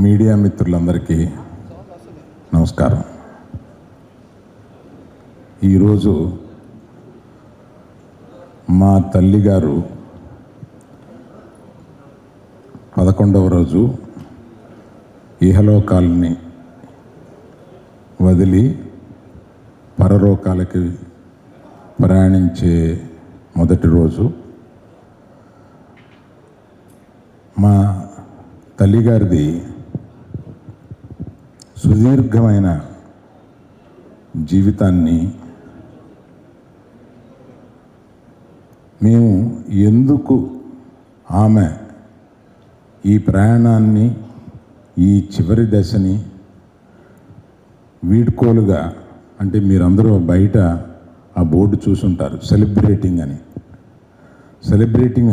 Media మిత్రులందరికీ నమస్కారం. ఈరోజు మా తల్లిగారు 11వ రోజు ఇహలోకాలని వదిలి పరలోకాలకి ప్రయాణించే మొదటి రోజు. మా తల్లిగారిది సుదీర్ఘమైన జీవితాన్ని మేము ఎందుకు ఆమె ఈ ప్రయాణాన్ని, ఈ చివరి దశని వీడ్కోలుగా, అంటే మీరందరూ బయట ఆ బోర్డు చూసుంటారు, సెలబ్రేటింగ్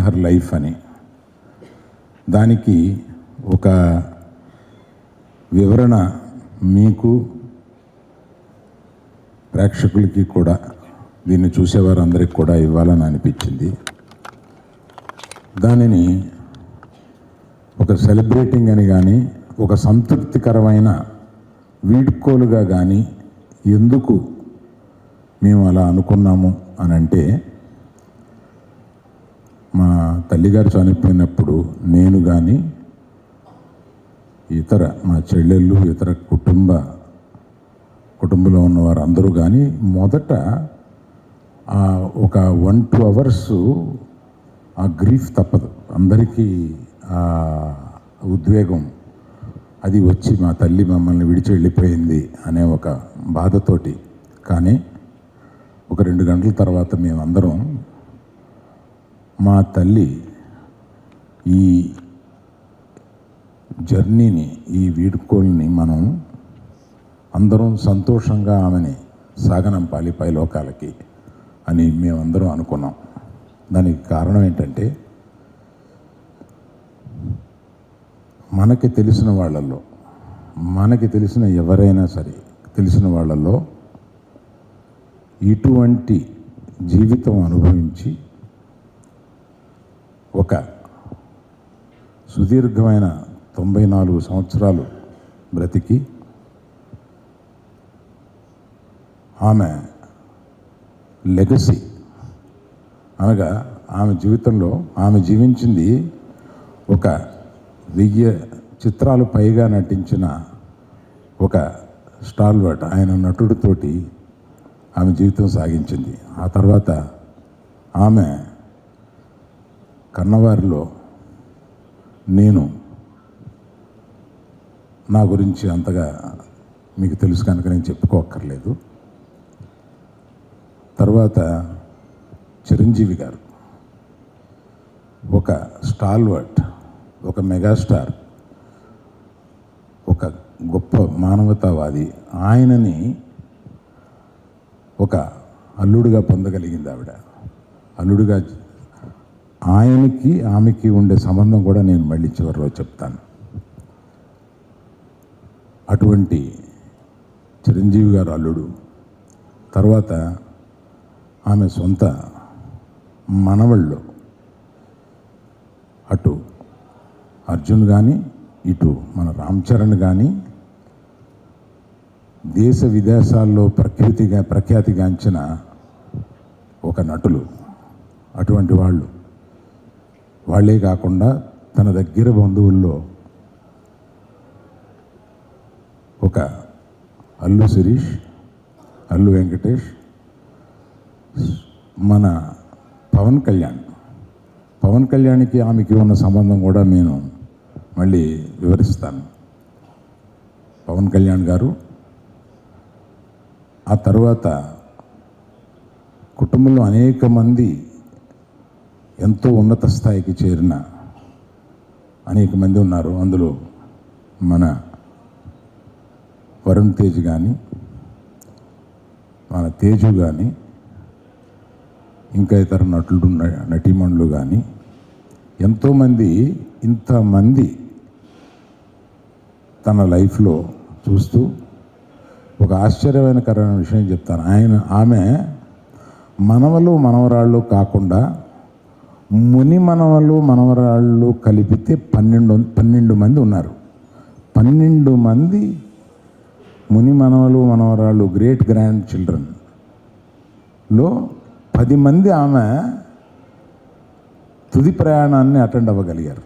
హర్ లైఫ్ అని. దానికి ఒక వివరణ మీకు, ప్రేక్షకులకి కూడా, దీన్ని చూసేవారందరికీ కూడా ఇవ్వాలని అనిపించింది. దానిని ఒక సెలబ్రేటింగ్ అని కానీ, ఒక సంతృప్తికరమైన వీడ్కోలుగా కానీ ఎందుకు మేము అలా అనుకున్నాము అని అంటే, మా తల్లిగారు చనిపోయినప్పుడు నేను కానీ, మా చెల్లెళ్ళు, ఇతర కుటుంబంలో ఉన్నవారు అందరూ కానీ మొదట ఒక 1-2 అవర్స్ ఆ గ్రీఫ్ తప్పదు అందరికీ. ఆ ఉద్వేగం అది వచ్చి మా తల్లి మమ్మల్ని విడిచి వెళ్ళిపోయింది అనే ఒక బాధతోటి. కానీ ఒక 2 గంటల తర్వాత మేమందరం మా తల్లి ఈ జర్నీని, ఈ వీడ్కోల్ని మనం అందరం సంతోషంగా ఆమెని సాగనంపాలి పైలోకాలకి అని మేమందరం అనుకున్నాం. దానికి కారణం ఏంటంటే, మనకి తెలిసిన వాళ్ళల్లో, మనకి తెలిసిన ఎవరైనా సరే తెలిసిన వాళ్ళల్లో ఇటువంటి జీవితం అనుభవించి ఒక సుదీర్ఘమైన 94 సంవత్సరాలు బ్రతికి ఆమె లెగసీ అనగా ఆమె జీవితంలో ఆమె జీవించింది ఒక 1000 చిత్రాలు పైగా నటించిన ఒక స్టాల్వర్ట్, ఆయన నటుడితోటి ఆమె జీవితం సాగించింది. ఆ తర్వాత ఆమె కన్నవారిలో నేను, నా గురించి అంతగా మీకు తెలుసు కనుక నేను చెప్పుకోక్కర్లేదు. తర్వాత చిరంజీవి గారు ఒక స్టాల్వర్ట్, ఒక మెగాస్టార్, ఒక గొప్ప మానవతావాది. ఆయనని ఒక అల్లుడుగా పొందగలిగింది ఆవిడ. అల్లుడుగా ఆయనకి ఆమెకి ఉండే సంబంధం కూడా నేను మళ్ళీ చివరిలో చెప్తాను. అటువంటి చిరంజీవి గారు అల్లుడు. తర్వాత ఆమె సొంత మనవళ్ళు, అటు అర్జున్ కానీ, ఇటు మన రామ్ చరణ్ కానీ, దేశ విదేశాల్లో ప్రఖ్యాతిగాంచిన ఒక నటులు. అటువంటి వాళ్ళే కాకుండా తన దగ్గర బంధువుల్లో ఒక అల్లు శిరీష్, అల్లు వెంకటేష్, మన పవన్ కళ్యాణ్కి ఆమెకి ఉన్న సంబంధం కూడా నేను మళ్ళీ వివరిస్తాను. పవన్ కళ్యాణ్ గారు ఆ తర్వాత కుటుంబంలో అనేక మంది ఎంతో ఉన్నత స్థాయికి చేరిన అనేక మంది ఉన్నారు. అందులో మన వరుణ్ తేజ్ కానీ, మన తేజు కానీ, ఇంకా ఇతర నటీమణులు కానీ ఎంతోమంది, ఇంతమంది తన లైఫ్లో చూస్తూ ఒక ఆశ్చర్యకరమైన విషయం చెప్తాను. ఆమె మనవరాళ్ళు కాకుండా ముని మనవరాళ్ళు కలిపితే 12 మంది ఉన్నారు. 12 మంది ముని మనవలు మనవరాళ్ళు గ్రేట్ గ్రాండ్ చిల్డ్రన్లో 10 మంది ఆమె తుది ప్రయాణాన్ని అటెండ్ అవ్వగలిగారు.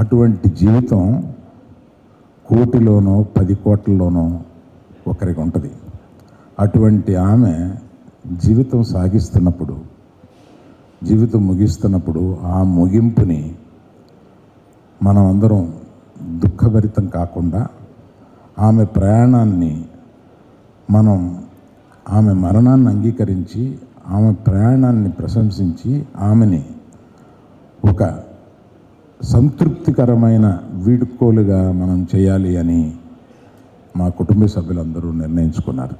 అటువంటి జీవితం కోటిలోనో 10 కోట్లలోనో ఒకరికి ఉంటుంది. అటువంటి ఆమె జీవితం సాగిస్తున్నప్పుడు, జీవితం ముగిస్తున్నప్పుడు ఆ ముగింపుని మనం అందరం దుఃఖభరితం కాకుండా ఆమె ప్రయాణాన్ని మనం ఆమె మరణాన్ని అంగీకరించి ఆమె ప్రయాణాన్ని ప్రశంసించి ఆమెని ఒక సంతృప్తికరమైన వీడ్కోలుగా మనం చేయాలి అని మా కుటుంబ సభ్యులందరూ నిర్ణయించుకున్నారు.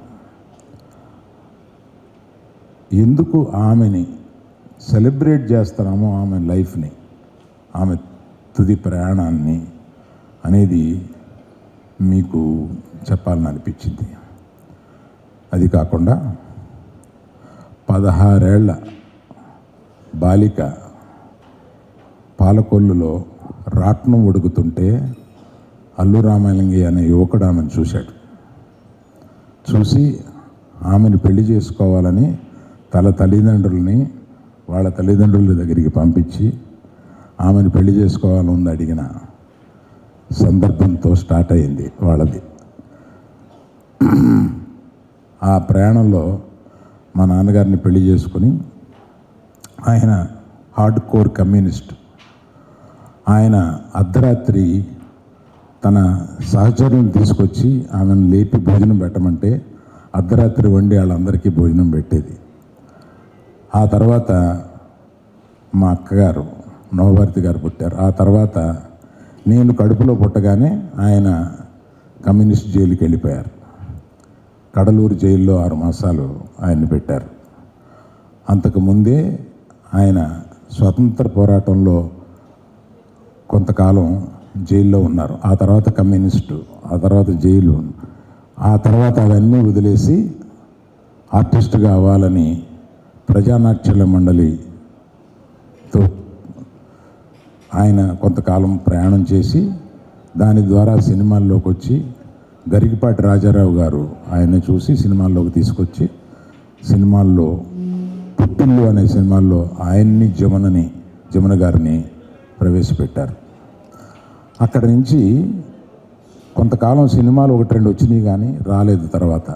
ఎందుకు ఆమెని సెలబ్రేట్ చేస్తున్నామో ఆమె లైఫ్ని, ఆమె తుది ప్రయాణాన్ని అనేది మీకు చెప్పాలని అనిపించింది. అది కాకుండా 16 ఏళ్ల బాలిక పాలకొల్లులో రాట్నం ఉడుకుతుంటే అల్లు రామలింగి అనే యువకుడు ఆమెను చూశాడు. చూసి ఆమెను పెళ్లి చేసుకోవాలని తల్లిదండ్రుల్ని వాళ్ళ తల్లిదండ్రుల దగ్గరికి పంపించి ఆమెను పెళ్లి చేసుకోవాలని అడిగిన సందర్భంతో స్టార్ట్ అయింది వాళ్ళది. ఆ ప్రయాణంలో మా నాన్నగారిని పెళ్లి చేసుకుని, ఆయన హార్డ్ కోర్ కమ్యూనిస్ట్, ఆయన అర్ధరాత్రి తన సహచరులను తీసుకొచ్చి ఆమెను లేపి భోజనం పెట్టమంటే అర్ధరాత్రి వండి వాళ్ళందరికీ భోజనం పెట్టేది. ఆ తర్వాత మా అక్కగారు నవభారతి గారు పుట్టారు. ఆ తర్వాత నేను కడుపులో పుట్టగానే ఆయన కమ్యూనిస్ట్ జైలుకి వెళ్ళిపోయారు. కడలూరు జైల్లో 6 మాసాలు ఆయన్ని పెట్టారు. అంతకుముందే ఆయన స్వతంత్ర పోరాటంలో కొంతకాలం జైల్లో ఉన్నారు. ఆ తర్వాత కమ్యూనిస్టు, ఆ తర్వాత జైలు, ఆ తర్వాత అవన్నీ వదిలేసి ఆర్టిస్ట్గా అవ్వాలని ప్రజానాట్యాల మండలితో ఆయన కొంతకాలం ప్రయాణం చేసి దాని ద్వారా సినిమాల్లోకి వచ్చి గరికపాటి రాజారావు గారు ఆయన చూసి సినిమాల్లోకి తీసుకొచ్చి సినిమాల్లో పుట్టిల్లు అనే సినిమాల్లో ఆయన్ని జమున గారిని ప్రవేశపెట్టారు. అక్కడి నుంచి కొంతకాలం సినిమాలు 1-2 వచ్చినాయి కానీ రాలేదు. తర్వాత